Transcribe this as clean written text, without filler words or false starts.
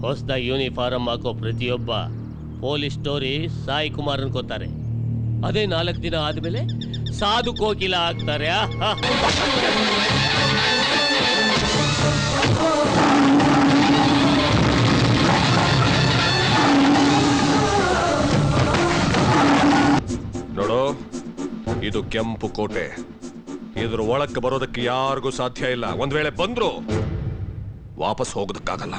ಹೊಸದಾಗಿ ಯೂನಿಫಾರ್ಮ್ ಹಾಕೋ ಪ್ರತಿಯೊಬ್ಬ ಪೊಲೀಸ್ ಸ್ಟೋರಿ ಸಾಯಿ ಕುಮಾರ್ ಅನ್ಕೋತಾರೆ. ಅದೇ 4 ದಿನ ಆದ್ಮೇಲೆ ಸಾಧು ಕೋಕಿಲ ಆಗ್ತಾರೆ. ನೋಡು, ಇದು ಕೆಂಪು ಕೋಟೆ. ಇದ್ರ ಒಳಕ್ಕೆ ಬರೋದಕ್ಕೆ ಯಾರಿಗೂ ಸಾಧ್ಯ ಇಲ್ಲ. ಒಂದ್ ವೇಳೆ ಬಂದ್ರು ವಾಪಸ್ ಹೋಗೋದಕ್ಕಾಗಲ್ಲ.